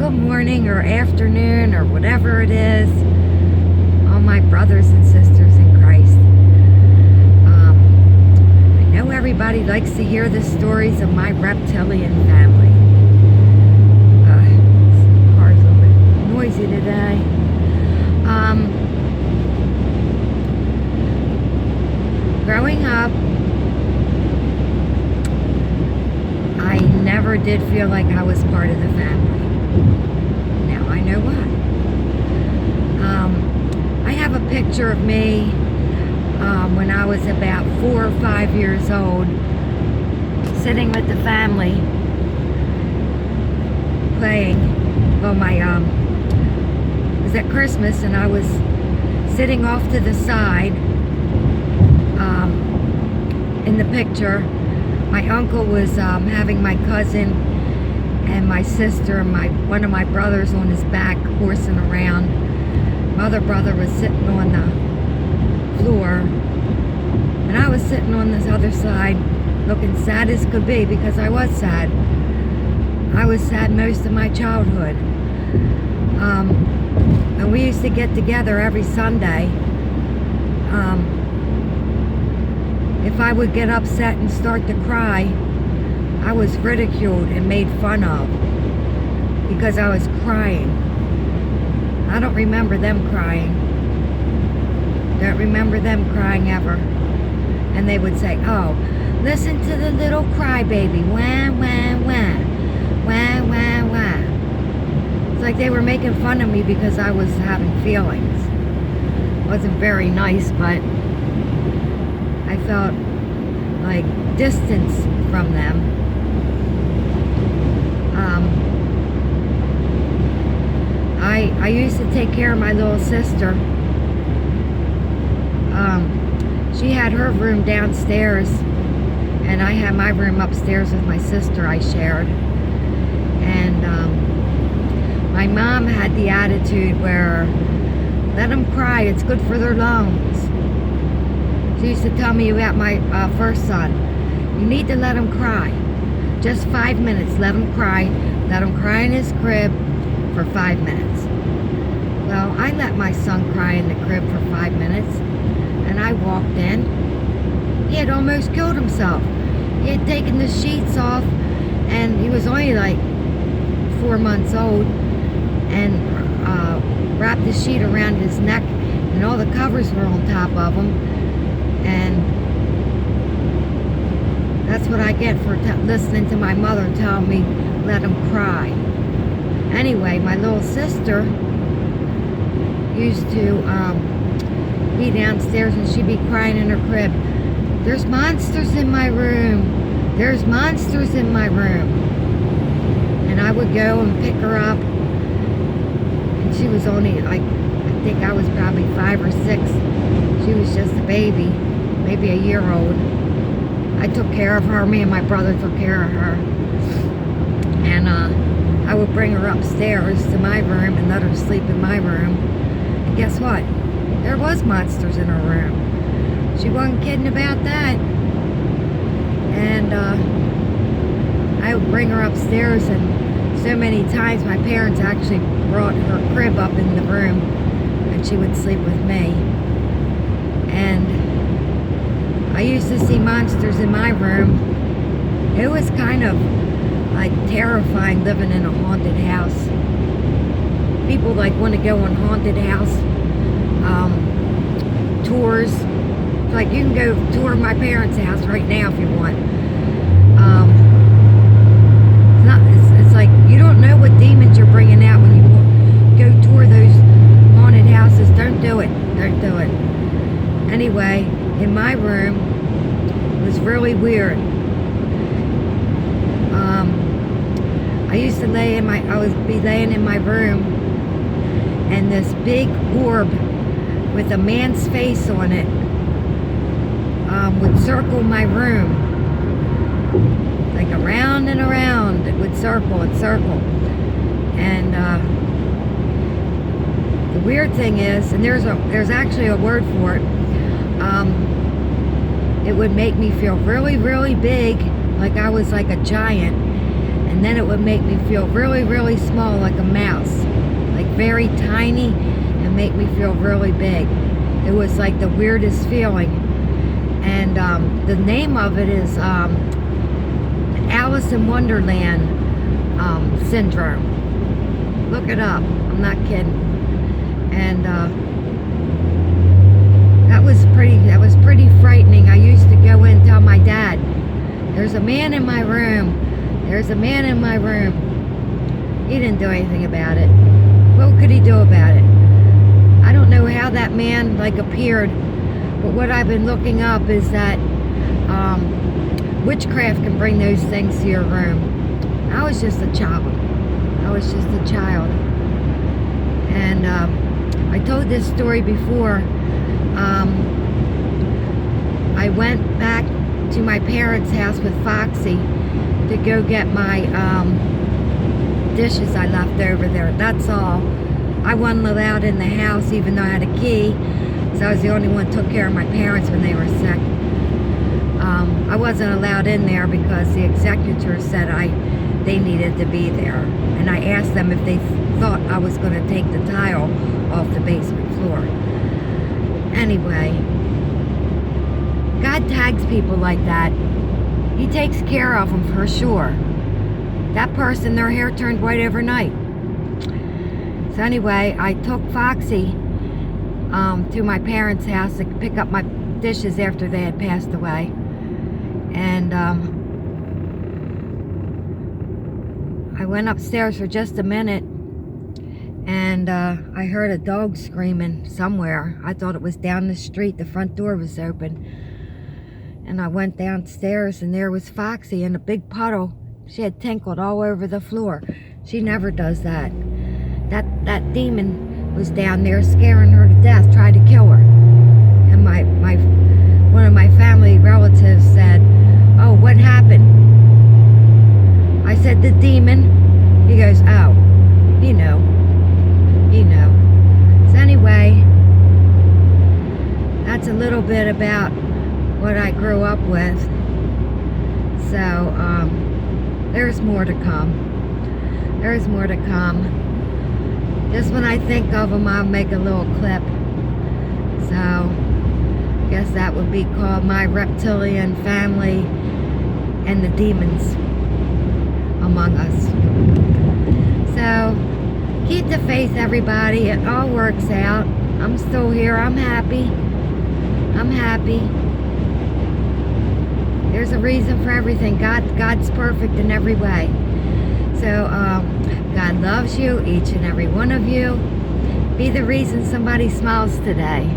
good morning or afternoon or whatever it is, all my brothers and sisters in Christ. I know everybody likes to hear the stories of my reptilian family. This car's a little bit noisy today. Growing up, I never did feel like I was part of the family. Now I know why. I have a picture of me when I was about 4 or 5 years old, sitting with the family, playing. Well, it was at Christmas, and I was sitting off to the side in the picture. My uncle was having my cousin and my sister and one of my brothers on his back horsing around. My other brother was sitting on the floor, and I was sitting on this other side looking sad as could be, because I was sad. I was sad most of my childhood. And we used to get together every Sunday. If I would get upset and start to cry, I was ridiculed and made fun of because I was crying. I don't remember them crying. Don't remember them crying ever. And they would say, "Oh, listen to the little crybaby. Wah, wah, wah. Wah, wah, wah." It's like they were making fun of me because I was having feelings. It wasn't very nice, but I felt like distance from them. I used to take care of my little sister. She had her room downstairs, and I had my room upstairs with my sister I shared. And my mom had the attitude where, let them cry, it's good for their lungs. She used to tell me about my first son. You need to let him cry. Just 5 minutes, let him cry. Let him cry in his crib for 5 minutes. Well, I let my son cry in the crib for 5 minutes, and I walked in. He had almost killed himself. He had taken the sheets off, and he was only like 4 months old, and wrapped the sheet around his neck, and all the covers were on top of him. And that's what I get for listening to my mother tell me, let him cry. Anyway, my little sister used to be downstairs, and she'd be crying in her crib. There's monsters in my room. There's monsters in my room. And I would go and pick her up. And she was only like, I think I was probably 5 or 6. She was just a baby, maybe a year old. I took care of her. Me and my brother took care of her. And I would bring her upstairs to my room and let her sleep in my room. And guess what? There was monsters in her room. She wasn't kidding about that. And I would bring her upstairs, and so many times my parents actually brought her crib up in the room, and she would sleep with me. And I used to see monsters in my room. It was kind of like terrifying living in a haunted house. People like want to go on haunted house tours. Like, you can go tour my parents' house right now if you want. It's like you don't know what demons you're bringing out when you go tour those haunted houses. Don't do it. Don't do it. Anyway, in my room, it was really weird. I would be laying in my room, and this big orb with a man's face on it would circle my room, like around and around. It would circle and circle. And the weird thing is, and there's actually a word for it. It would make me feel really, really big, like I was like a giant. And and then it would make me feel really, really small, like a mouse, like very tiny, and make me feel really big. It was like the weirdest feeling. And the name of it is Alice in Wonderland syndrome. Look it up. I'm not kidding. And that was pretty frightening. I used to go in and tell my dad, "There's a man in my room. There's a man in my room." He didn't do anything about it. What could he do about it? I don't know how that man appeared, but what I've been looking up is that witchcraft can bring those things to your room. I was just a child. And I told this story before. I went back to my parents' house with Foxy to go get my dishes I left over there. That's all. I wasn't allowed in the house even though I had a key, so I was the only one who took care of my parents when they were sick. I wasn't allowed in there because the executors said they needed to be there, and I asked them if they thought I was going to take the tile off the basement floor. Anyway, God tags people like that. He takes care of them for sure. That person, their hair turned white overnight. So anyway, I took Foxy to my parents' house to pick up my dishes after they had passed away. And I went upstairs for just a minute, and I heard a dog screaming somewhere. I thought it was down the street. The front door was open. And I went downstairs, and there was Foxy in a big puddle. She had tinkled all over the floor. She never does that. That demon was down there scaring her to death, tried to kill her. And one of my family relatives said, "Oh, what happened?" I said, "The demon." He goes, "Oh, you know." So anyway, that's a little bit about what I grew up with. So there's more to come. There's more to come. Just when I think of them, I'll make a little clip. So I guess that would be called My Reptilian Family and the Demons Among Us. So keep the faith, everybody. It all works out. I'm still here. I'm happy. There's a reason for everything. God's perfect in every way. So God loves you, each and every one of you. Be the reason somebody smiles today.